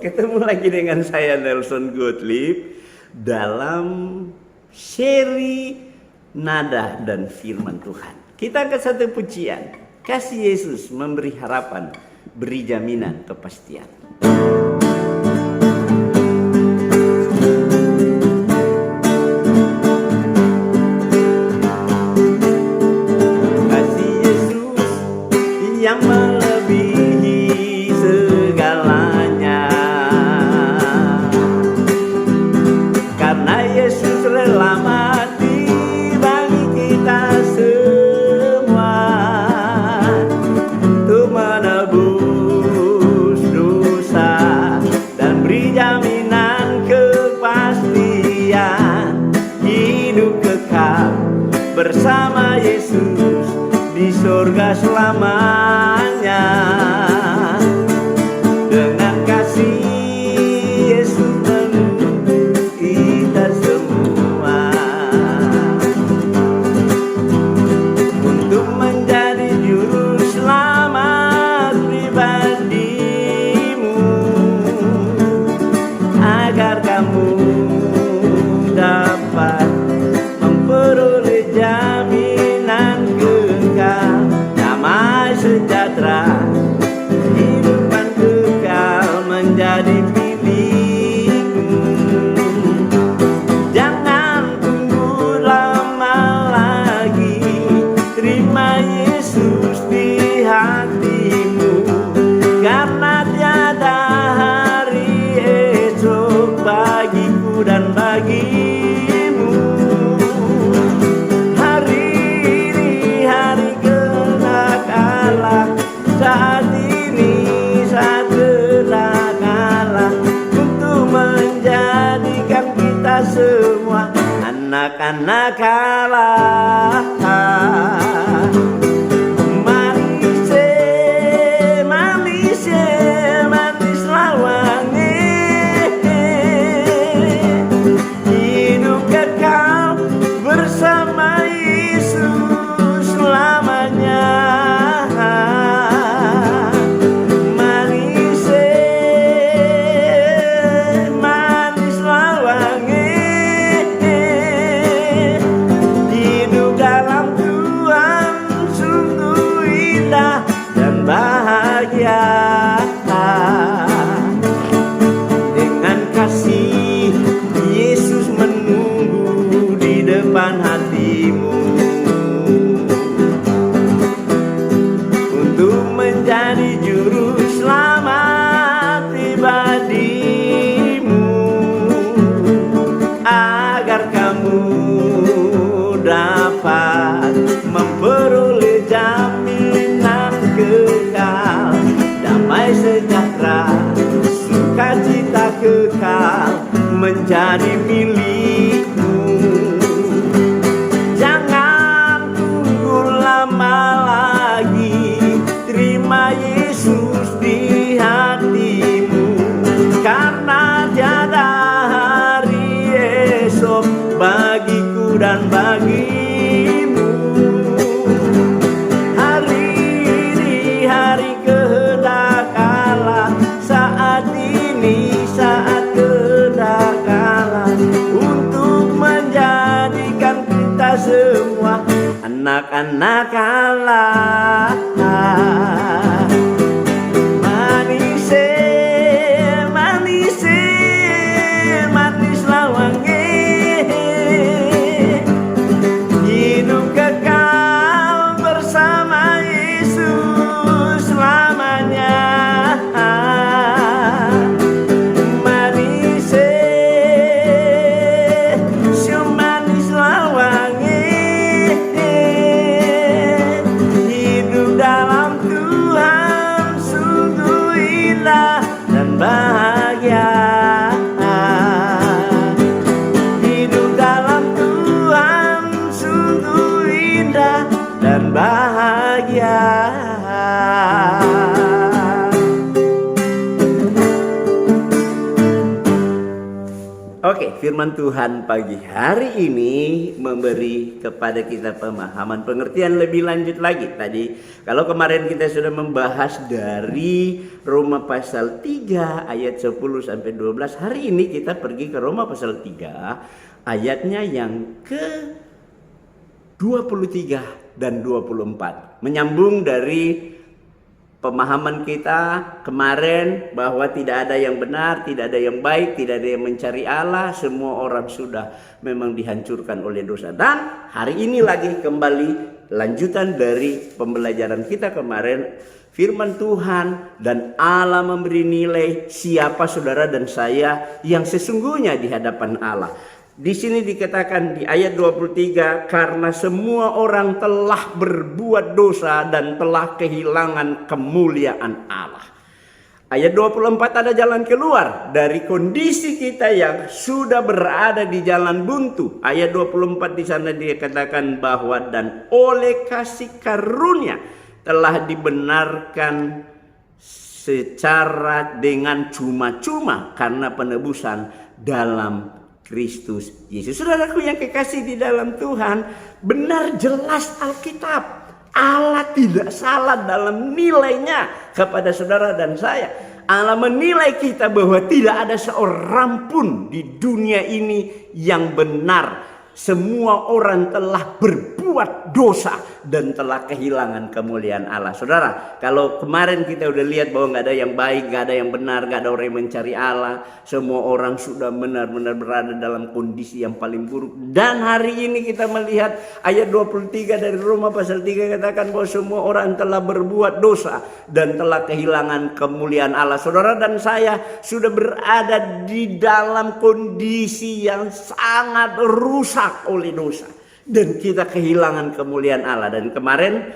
Ketemu lagi dengan saya Nelson Gottlieb dalam seri Nada dan Firman Tuhan. Kita ke satu pujian. Kasih Yesus memberi harapan, beri jaminan kepastian. Kasih Yesus yang melebihi segalanya, karena Yesus rela mati bagi kita semua untuk menebus dosa dan beri jaminan kepastian hidup kekal bersama Yesus di surga selamanya. Dengan kasih Yesus menunggu kita semua untuk menjadi juru selamat pribadimu, agar kamu dapat memperoleh jaminan kekal, damai sejahtera, kehidupan kekal menjadi milikmu. Jangan tunggu lama lagi, terima Yesus di hatimu, karena tiada hari esok bagiku dan bagimu. Hari ini hari kenakalan, saat ini saat kenakalan, untuk menjadikan kita semua anak-anak Allah. Manis, manis, manis lawannya, hidup kekal bersama Yesus selamanya. Manis, manis lawannya, hidup dalam Tuhan sungguh indah dan bahagia. Dengan kasih Yesus menunggu di depan hatimu untuk menjadi juru selamat pribadimu, agar kamu dapat memperoleh jaminan kekal, damai sejahtera, sukacita kekal menjadi milikmu. Jangan tunggu lama lagi, terima Yesus di hatimu, karena tiada hari esok bagiku dan bagimu. Hari ini hari kenakalan, saat ini saat kenakalan, untuk menjadikan kita semua anak-anak Allah. Manis, manis, manis lawannya, hidup kekal bersama Yesus selamanya. Manis, manis lawannya, hidup dalam Tuhan firman Tuhan pagi hari ini memberi kepada kita pemahaman pengertian lebih lanjut lagi. Tadi kalau kemarin kita sudah membahas dari Roma pasal 3 ayat 10 sampai 12, hari ini kita pergi ke Roma pasal 3 ayatnya yang ke 23 dan 24. Menyambung dari pemahaman kita kemarin bahwa tidak ada yang benar, tidak ada yang baik, tidak ada yang mencari Allah. Semua orang sudah memang dihancurkan oleh dosa. Dan hari ini lagi kembali lanjutan dari pembelajaran kita kemarin. Firman Tuhan dan Allah memberi nilai siapa saudara dan saya yang sesungguhnya di hadapan Allah. Di sini dikatakan di ayat 23, karena semua orang telah berbuat dosa dan telah kehilangan kemuliaan Allah. Ayat 24 ada jalan keluar dari kondisi kita yang sudah berada di jalan buntu. Ayat 24 di sana dikatakan bahwa dan oleh kasih karunia telah dibenarkan secara dengan cuma-cuma karena penebusan dalam Kristus Yesus. Saudaraku yang kekasih di dalam Tuhan, benar jelas Alkitab. Allah tidak salah dalam nilainya kepada saudara dan saya. Allah menilai kita bahwa tidak ada seorang pun di dunia ini yang benar. Semua orang telah berbuat dosa dan telah kehilangan kemuliaan Allah. Saudara, kalau kemarin kita udah lihat bahwa gak ada yang baik, gak ada yang benar, gak ada orang yang mencari Allah. Semua orang sudah benar-benar berada dalam kondisi yang paling buruk. Dan hari ini kita melihat ayat 23 dari Roma pasal 3 katakan bahwa semua orang telah berbuat dosa dan telah kehilangan kemuliaan Allah. Saudara dan saya sudah berada di dalam kondisi yang sangat rusak oleh dosa dan kita kehilangan kemuliaan Allah. Dan kemarin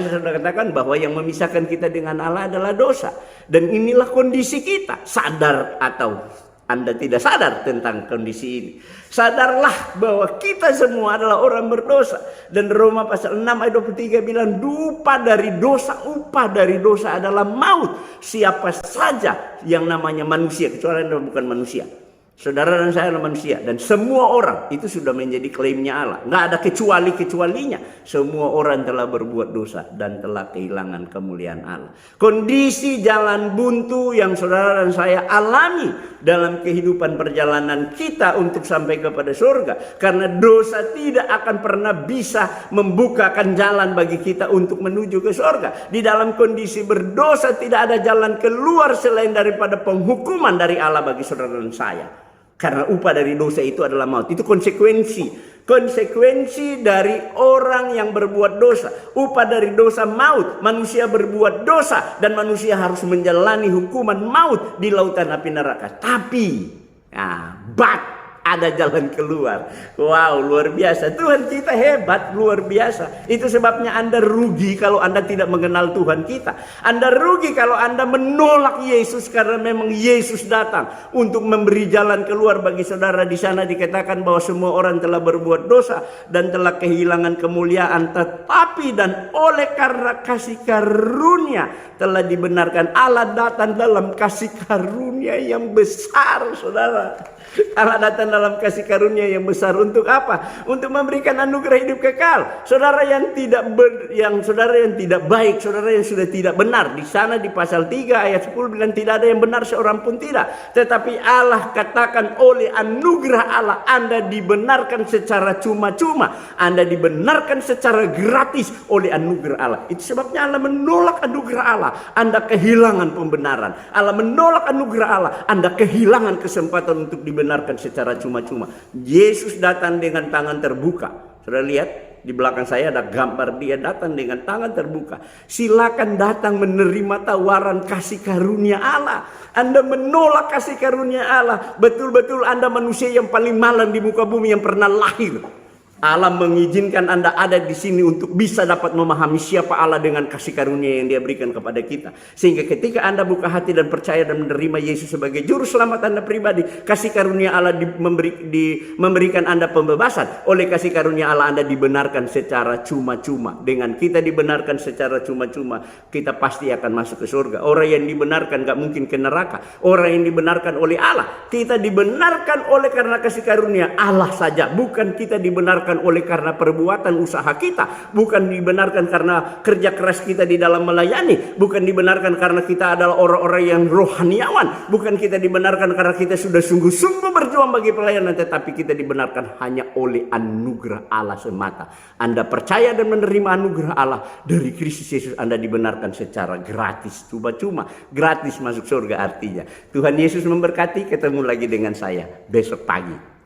saya sudah katakan bahwa yang memisahkan kita dengan Allah adalah dosa. Dan inilah kondisi kita, sadar atau Anda tidak sadar tentang kondisi ini. Sadarlah bahwa kita semua adalah orang berdosa. Dan Roma pasal 6 ayat 23 bilang upah dari dosa adalah maut. Siapa saja yang namanya manusia, kecuali Anda bukan manusia. Saudara dan saya adalah manusia. Dan semua orang itu sudah menjadi klaimnya Allah. Nggak ada kecuali-kecualinya. Semua orang telah berbuat dosa dan telah kehilangan kemuliaan Allah. Kondisi jalan buntu yang saudara dan saya alami dalam kehidupan perjalanan kita untuk sampai kepada surga. Karena dosa tidak akan pernah bisa membukakan jalan bagi kita untuk menuju ke surga. Di dalam kondisi berdosa tidak ada jalan keluar selain daripada penghukuman dari Allah bagi saudara dan saya. Karena upah dari dosa itu adalah maut. Itu konsekuensi dari orang yang berbuat dosa. Upah dari dosa maut. Manusia berbuat dosa dan manusia harus menjalani hukuman maut di lautan api neraka. Tapi ada jalan keluar. Wow, luar biasa. Tuhan kita hebat, luar biasa. Itu sebabnya Anda rugi kalau Anda tidak mengenal Tuhan kita. Anda rugi kalau Anda menolak Yesus karena memang Yesus datang untuk memberi jalan keluar bagi saudara. Di sana dikatakan bahwa semua orang telah berbuat dosa dan telah kehilangan kemuliaan. Tetapi dan oleh karena kasih karunia telah dibenarkan. Allah datang dalam kasih karunia yang besar, saudara. Allah datang dalam kasih karunia yang besar untuk apa? Untuk memberikan anugerah hidup kekal. Saudara yang tidak baik, saudara yang sudah tidak benar. Di sana di pasal 3 ayat 10 bilang tidak ada yang benar seorang pun tidak. Tetapi Allah katakan oleh anugerah Allah Anda dibenarkan secara cuma-cuma. Anda dibenarkan secara gratis oleh anugerah Allah. Itu sebabnya Allah menolak anugerah Allah. Anda kehilangan pembenaran. Allah menolak anugerah Allah. Anda kehilangan kesempatan untuk dibenarkan secara cuma-cuma. Yesus datang dengan tangan terbuka. Saudara lihat di belakang saya ada gambar dia datang dengan tangan terbuka. Silakan datang menerima tawaran kasih karunia Allah. Anda menolak kasih karunia Allah. Betul-betul Anda manusia yang paling malang di muka bumi yang pernah lahir. Allah mengizinkan Anda ada di sini untuk bisa dapat memahami siapa Allah dengan kasih karunia yang Dia berikan kepada kita. Sehingga ketika Anda buka hati dan percaya dan menerima Yesus sebagai juru selamat Anda pribadi, kasih karunia Allah memberikan Anda pembebasan. Oleh kasih karunia Allah Anda dibenarkan secara cuma-cuma. Dengan kita dibenarkan secara cuma-cuma, kita pasti akan masuk ke surga. Orang yang dibenarkan gak mungkin ke neraka. Orang yang dibenarkan oleh Allah, kita dibenarkan oleh karena kasih karunia Allah saja. Bukan kita dibenarkan oleh karena perbuatan usaha kita, bukan dibenarkan karena kerja keras kita di dalam melayani, bukan dibenarkan karena kita adalah orang-orang yang rohaniawan, bukan kita dibenarkan karena kita sudah sungguh-sungguh berjuang bagi pelayanan, tetapi kita dibenarkan hanya oleh anugerah Allah semata. Anda percaya dan menerima anugerah Allah dari Kristus Yesus, Anda dibenarkan secara gratis, cuma-cuma, gratis masuk surga artinya. Tuhan Yesus memberkati. Ketemu lagi dengan saya besok pagi.